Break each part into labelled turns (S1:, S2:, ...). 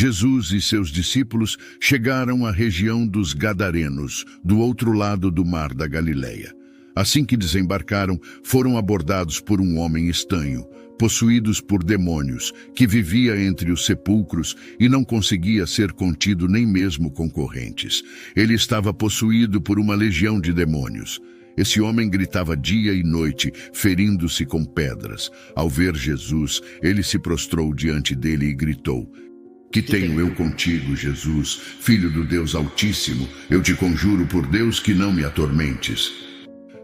S1: Jesus e seus discípulos chegaram à região dos Gadarenos, do outro lado do mar da Galileia. Assim que desembarcaram, foram abordados por um homem estranho, possuídos por demônios, que vivia entre os sepulcros e não conseguia ser contido nem mesmo com correntes. Ele estava possuído por uma legião de demônios. Esse homem gritava dia e noite, ferindo-se com pedras. Ao ver Jesus, ele se prostrou diante dele e gritou: "Que tenho eu contigo, Jesus, Filho do Deus Altíssimo? Eu te conjuro por Deus que não me atormentes."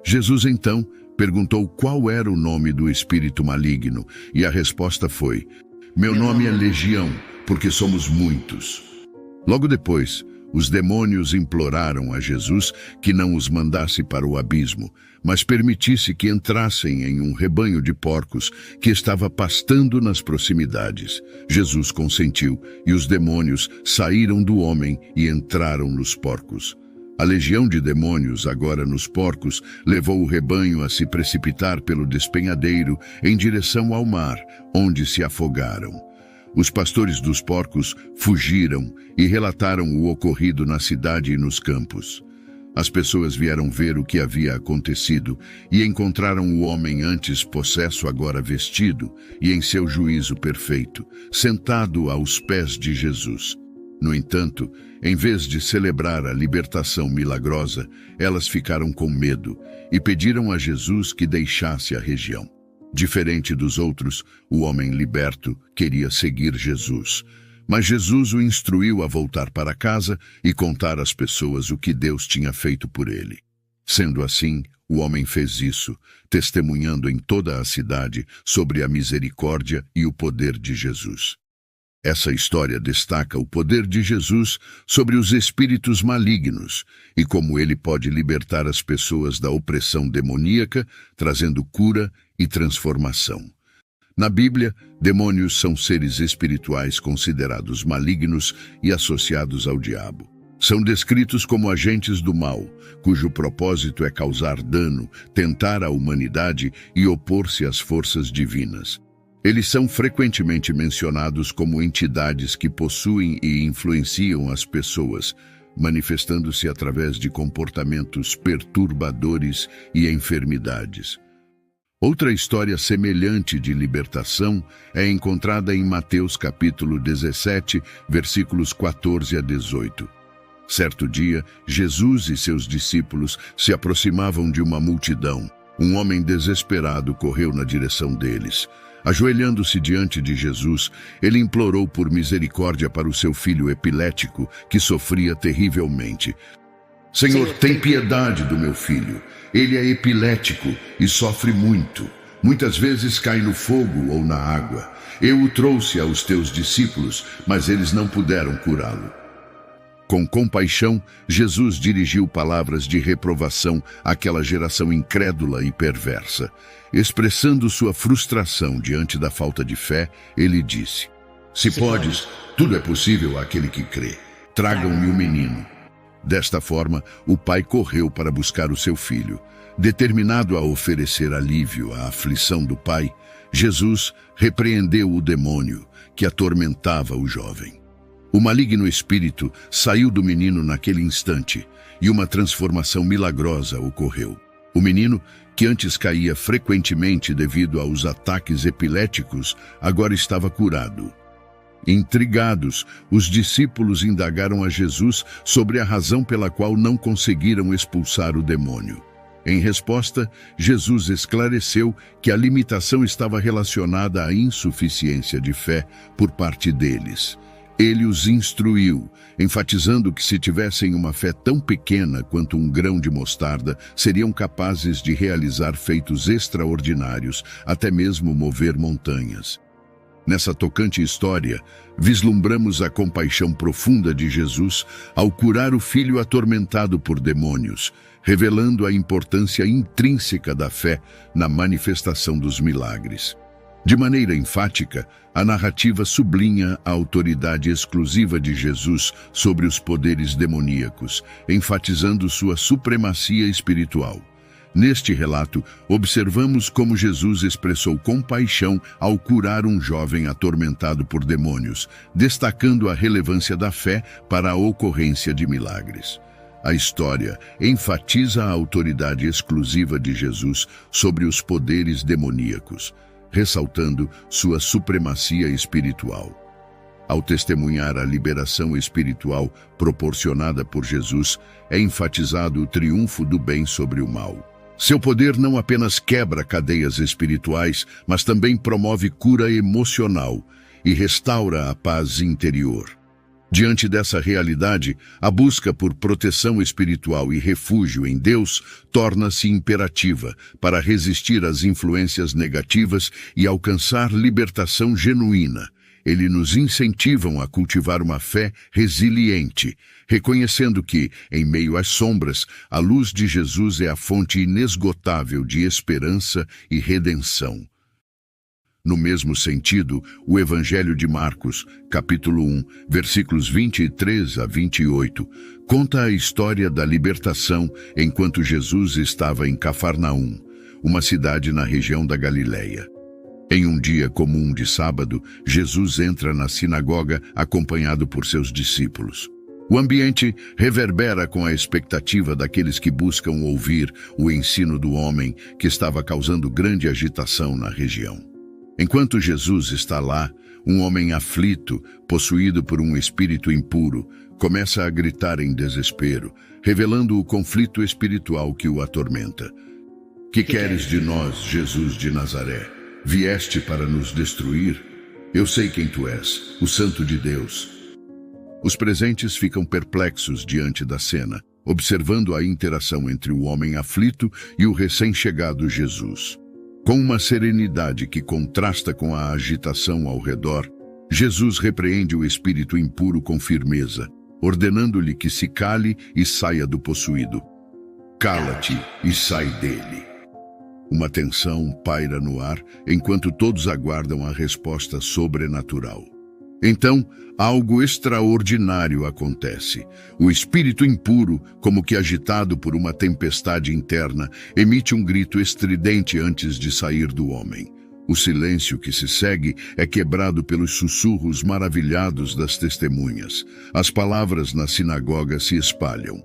S1: Jesus então perguntou qual era o nome do espírito maligno, e a resposta foi: "Meu nome é Legião, porque somos muitos." Logo depois, os demônios imploraram a Jesus que não os mandasse para o abismo, mas permitisse que entrassem em um rebanho de porcos que estava pastando nas proximidades. Jesus consentiu, e os demônios saíram do homem e entraram nos porcos. A legião de demônios, agora nos porcos, levou o rebanho a se precipitar pelo despenhadeiro em direção ao mar, onde se afogaram. Os pastores dos porcos fugiram e relataram o ocorrido na cidade e nos campos. As pessoas vieram ver o que havia acontecido e encontraram o homem antes possesso, agora vestido e em seu juízo perfeito, sentado aos pés de Jesus. No entanto, em vez de celebrar a libertação milagrosa, elas ficaram com medo e pediram a Jesus que deixasse a região. Diferente dos outros, o homem liberto queria seguir Jesus. Mas Jesus o instruiu a voltar para casa e contar às pessoas o que Deus tinha feito por ele. Sendo assim, o homem fez isso, testemunhando em toda a cidade sobre a misericórdia e o poder de Jesus. Essa história destaca o poder de Jesus sobre os espíritos malignos e como ele pode libertar as pessoas da opressão demoníaca, trazendo cura e transformação. Na Bíblia, demônios são seres espirituais considerados malignos e associados ao diabo. São descritos como agentes do mal, cujo propósito é causar dano, tentar a humanidade e opor-se às forças divinas. Eles são frequentemente mencionados como entidades que possuem e influenciam as pessoas, manifestando-se através de comportamentos perturbadores e enfermidades. Outra história semelhante de libertação é encontrada em Mateus capítulo 17, versículos 14 a 18. Certo dia, Jesus e seus discípulos se aproximavam de uma multidão. Um homem desesperado correu na direção deles. Ajoelhando-se diante de Jesus, ele implorou por misericórdia para o seu filho epilético, que sofria terrivelmente. "Senhor, tem piedade do meu filho. Ele é epilético e sofre muito. Muitas vezes cai no fogo ou na água. Eu o trouxe aos teus discípulos, mas eles não puderam curá-lo." Com compaixão, Jesus dirigiu palavras de reprovação àquela geração incrédula e perversa. Expressando sua frustração diante da falta de fé, ele disse: "Se podes, tudo é possível àquele que crê. Tragam-me o menino." Desta forma, o pai correu para buscar o seu filho. Determinado a oferecer alívio à aflição do pai, Jesus repreendeu o demônio que atormentava o jovem. O maligno espírito saiu do menino naquele instante e uma transformação milagrosa ocorreu. O menino, que antes caía frequentemente devido aos ataques epiléticos, agora estava curado. Intrigados, os discípulos indagaram a Jesus sobre a razão pela qual não conseguiram expulsar o demônio. Em resposta, Jesus esclareceu que a limitação estava relacionada à insuficiência de fé por parte deles. Ele os instruiu, enfatizando que se tivessem uma fé tão pequena quanto um grão de mostarda, seriam capazes de realizar feitos extraordinários, até mesmo mover montanhas. Nessa tocante história, vislumbramos a compaixão profunda de Jesus ao curar o filho atormentado por demônios, revelando a importância intrínseca da fé na manifestação dos milagres. De maneira enfática, a narrativa sublinha a autoridade exclusiva de Jesus sobre os poderes demoníacos, enfatizando sua supremacia espiritual. Neste relato, observamos como Jesus expressou compaixão ao curar um jovem atormentado por demônios, destacando a relevância da fé para a ocorrência de milagres. A história enfatiza a autoridade exclusiva de Jesus sobre os poderes demoníacos, ressaltando sua supremacia espiritual. Ao testemunhar a liberação espiritual proporcionada por Jesus, é enfatizado o triunfo do bem sobre o mal. Seu poder não apenas quebra cadeias espirituais, mas também promove cura emocional e restaura a paz interior. Diante dessa realidade, a busca por proteção espiritual e refúgio em Deus torna-se imperativa para resistir às influências negativas e alcançar libertação genuína. Eles nos incentivam a cultivar uma fé resiliente, reconhecendo que, em meio às sombras, a luz de Jesus é a fonte inesgotável de esperança e redenção. No mesmo sentido, o Evangelho de Marcos, capítulo 1, versículos 23 a 28, conta a história da libertação enquanto Jesus estava em Cafarnaum, uma cidade na região da Galileia. Em um dia comum de sábado, Jesus entra na sinagoga acompanhado por seus discípulos. O ambiente reverbera com a expectativa daqueles que buscam ouvir o ensino do homem que estava causando grande agitação na região. Enquanto Jesus está lá, um homem aflito, possuído por um espírito impuro, começa a gritar em desespero, revelando o conflito espiritual que o atormenta. Que queres de nós, Jesus de Nazaré? Vieste para nos destruir? Eu sei quem tu és, o Santo de Deus. Os presentes ficam perplexos diante da cena, observando a interação entre o homem aflito e o recém-chegado Jesus. Com uma serenidade que contrasta com a agitação ao redor, Jesus repreende o espírito impuro com firmeza, ordenando-lhe que se cale e saia do possuído. Cala-te e sai dele. Uma tensão paira no ar enquanto todos aguardam a resposta sobrenatural. Então, algo extraordinário acontece. O espírito impuro, como que agitado por uma tempestade interna, emite um grito estridente antes de sair do homem. O silêncio que se segue é quebrado pelos sussurros maravilhados das testemunhas. As palavras na sinagoga se espalham.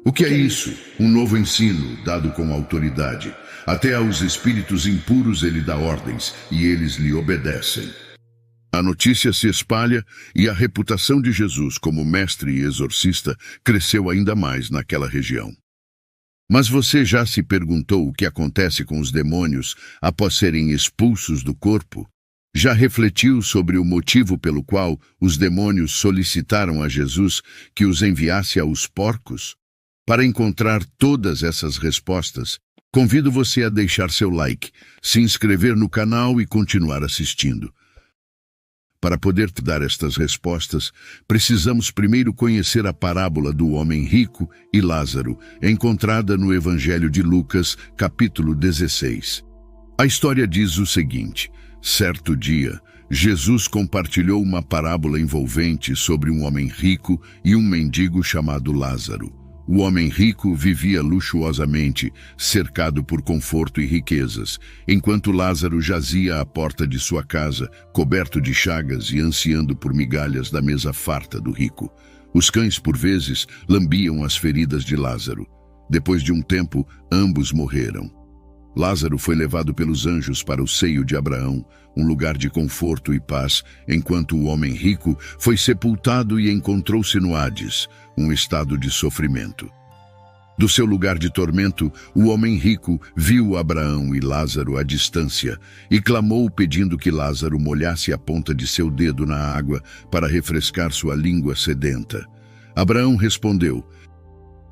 S1: O que é isso? Um novo ensino, dado com autoridade. Até aos espíritos impuros ele dá ordens, e eles lhe obedecem. A notícia se espalha e a reputação de Jesus como mestre e exorcista cresceu ainda mais naquela região. Mas você já se perguntou o que acontece com os demônios após serem expulsos do corpo? Já refletiu sobre o motivo pelo qual os demônios solicitaram a Jesus que os enviasse aos porcos? Para encontrar todas essas respostas, convido você a deixar seu like, se inscrever no canal e continuar assistindo. Para poder te dar estas respostas, precisamos primeiro conhecer a parábola do homem rico e Lázaro, encontrada no Evangelho de Lucas, capítulo 16. A história diz o seguinte: certo dia, Jesus compartilhou uma parábola envolvente sobre um homem rico e um mendigo chamado Lázaro. O homem rico vivia luxuosamente, cercado por conforto e riquezas, enquanto Lázaro jazia à porta de sua casa, coberto de chagas e ansiando por migalhas da mesa farta do rico. Os cães, por vezes, lambiam as feridas de Lázaro. Depois de um tempo, ambos morreram. Lázaro foi levado pelos anjos para o seio de Abraão, um lugar de conforto e paz, enquanto o homem rico foi sepultado e encontrou-se no Hades, um estado de sofrimento. Do seu lugar de tormento, o homem rico viu Abraão e Lázaro à distância e clamou pedindo que Lázaro molhasse a ponta de seu dedo na água para refrescar sua língua sedenta. Abraão respondeu: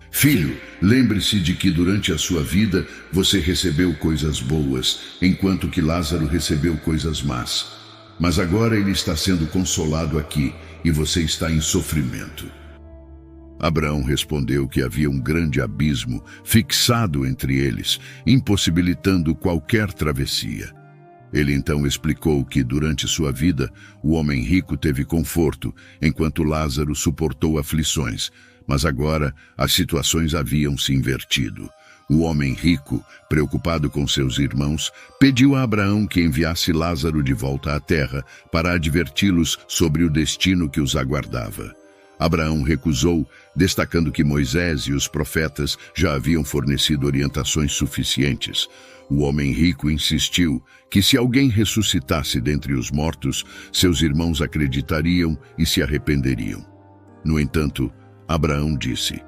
S1: Filho, lembre-se de que durante a sua vida você recebeu coisas boas, enquanto que Lázaro recebeu coisas más. Mas agora ele está sendo consolado aqui e você está em sofrimento. Abraão respondeu que havia um grande abismo fixado entre eles, impossibilitando qualquer travessia. Ele então explicou que, durante sua vida, o homem rico teve conforto, enquanto Lázaro suportou aflições. Mas agora as situações haviam se invertido. O homem rico, preocupado com seus irmãos, pediu a Abraão que enviasse Lázaro de volta à terra para adverti-los sobre o destino que os aguardava. Abraão recusou, destacando que Moisés e os profetas já haviam fornecido orientações suficientes. O homem rico insistiu que se alguém ressuscitasse dentre os mortos, seus irmãos acreditariam e se arrependeriam. No entanto, Abraão disse: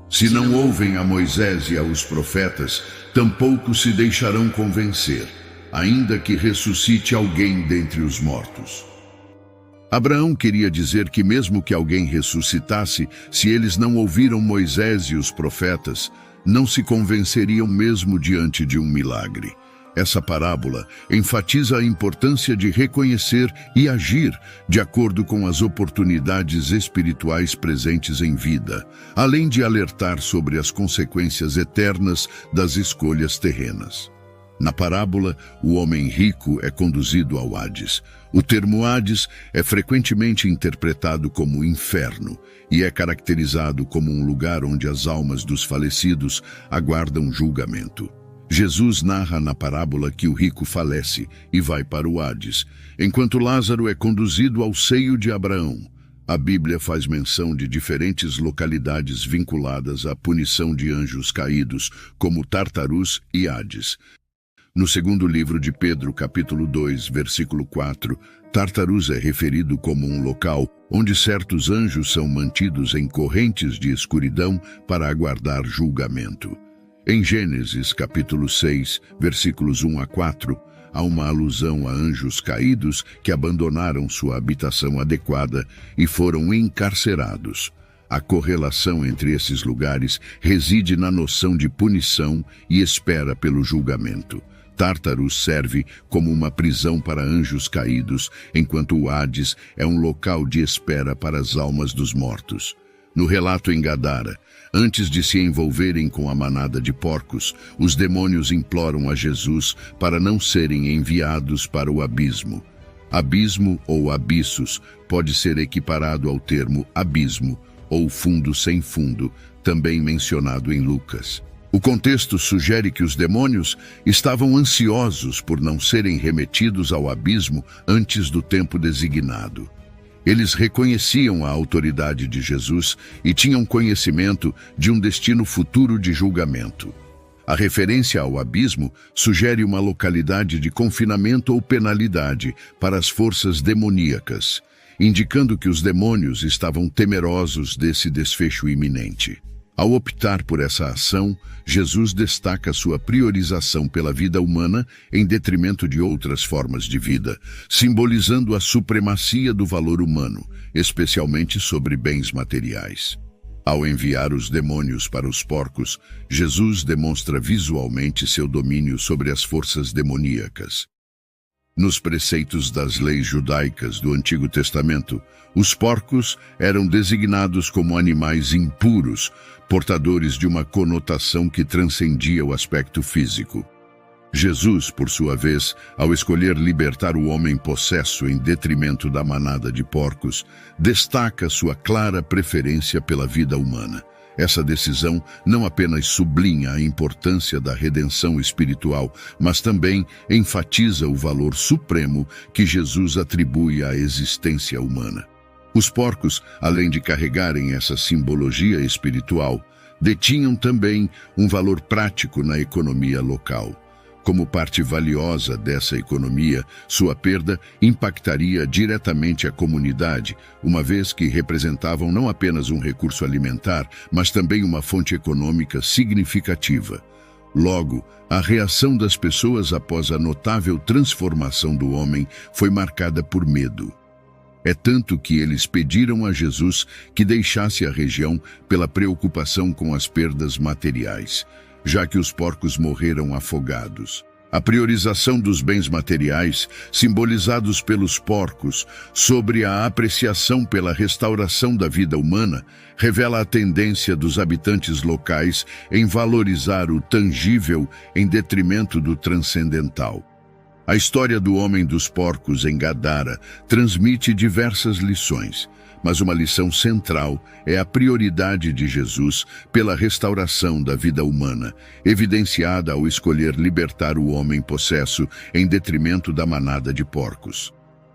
S1: "Se não ouvem a Moisés e aos profetas, tampouco se deixarão convencer, ainda que ressuscite alguém dentre os mortos." Abraão queria dizer que mesmo que alguém ressuscitasse, se eles não ouviram Moisés e os profetas, não se convenceriam mesmo diante de um milagre. Essa parábola enfatiza a importância de reconhecer e agir de acordo com as oportunidades espirituais presentes em vida, além de alertar sobre as consequências eternas das escolhas terrenas. Na parábola, o homem rico é conduzido ao Hades. O termo Hades é frequentemente interpretado como inferno e é caracterizado como um lugar onde as almas dos falecidos aguardam julgamento. Jesus narra na parábola que o rico falece e vai para o Hades, enquanto Lázaro é conduzido ao seio de Abraão. A Bíblia faz menção de diferentes localidades vinculadas à punição de anjos caídos, como Tartarus e Hades. No segundo livro de Pedro, capítulo 2, versículo 4, Tartarus é referido como um local onde certos anjos são mantidos em correntes de escuridão para aguardar julgamento. Em Gênesis, capítulo 6, versículos 1 a 4, há uma alusão a anjos caídos que abandonaram sua habitação adequada e foram encarcerados. A correlação entre esses lugares reside na noção de punição e espera pelo julgamento. Tartarus serve como uma prisão para anjos caídos, enquanto o Hades é um local de espera para as almas dos mortos. No relato em Gadara, antes de se envolverem com a manada de porcos, os demônios imploram a Jesus para não serem enviados para o abismo. Abismo ou abissos pode ser equiparado ao termo abismo ou fundo sem fundo, também mencionado em Lucas. O contexto sugere que os demônios estavam ansiosos por não serem remetidos ao abismo antes do tempo designado. Eles reconheciam a autoridade de Jesus e tinham conhecimento de um destino futuro de julgamento. A referência ao abismo sugere uma localidade de confinamento ou penalidade para as forças demoníacas, indicando que os demônios estavam temerosos desse desfecho iminente. Ao optar por essa ação, Jesus destaca sua priorização pela vida humana em detrimento de outras formas de vida, simbolizando a supremacia do valor humano, especialmente sobre bens materiais. Ao enviar os demônios para os porcos, Jesus demonstra visualmente seu domínio sobre as forças demoníacas. Nos preceitos das leis judaicas do Antigo Testamento, os porcos eram designados como animais impuros, portadores de uma conotação que transcendia o aspecto físico. Jesus, por sua vez, ao escolher libertar o homem possesso em detrimento da manada de porcos, destaca sua clara preferência pela vida humana. Essa decisão não apenas sublinha a importância da redenção espiritual, mas também enfatiza o valor supremo que Jesus atribui à existência humana. Os porcos, além de carregarem essa simbologia espiritual, detinham também um valor prático na economia local. Como parte valiosa dessa economia, sua perda impactaria diretamente a comunidade, uma vez que representavam não apenas um recurso alimentar, mas também uma fonte econômica significativa. Logo, a reação das pessoas após a notável transformação do homem foi marcada por medo. É tanto que eles pediram a Jesus que deixasse a região pela preocupação com as perdas materiais, já que os porcos morreram afogados. A priorização dos bens materiais, simbolizados pelos porcos, sobre a apreciação pela restauração da vida humana, revela a tendência dos habitantes locais em valorizar o tangível em detrimento do transcendental. A história do homem dos porcos em Gadara transmite diversas lições, mas uma lição central é a prioridade de Jesus pela restauração da vida humana, evidenciada ao escolher libertar o homem possesso em detrimento da manada de porcos.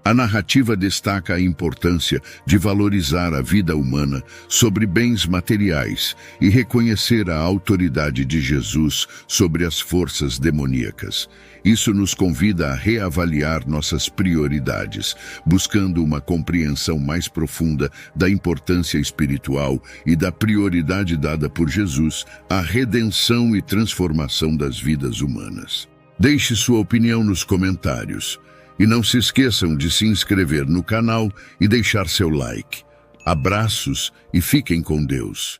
S1: A narrativa destaca a importância de valorizar a vida humana sobre bens materiais e reconhecer a autoridade de Jesus sobre as forças demoníacas. Isso nos convida a reavaliar nossas prioridades, buscando uma compreensão mais profunda da importância espiritual e da prioridade dada por Jesus à redenção e transformação das vidas humanas. Deixe sua opinião nos comentários. E não se esqueçam de se inscrever no canal e deixar seu like. Abraços e fiquem com Deus.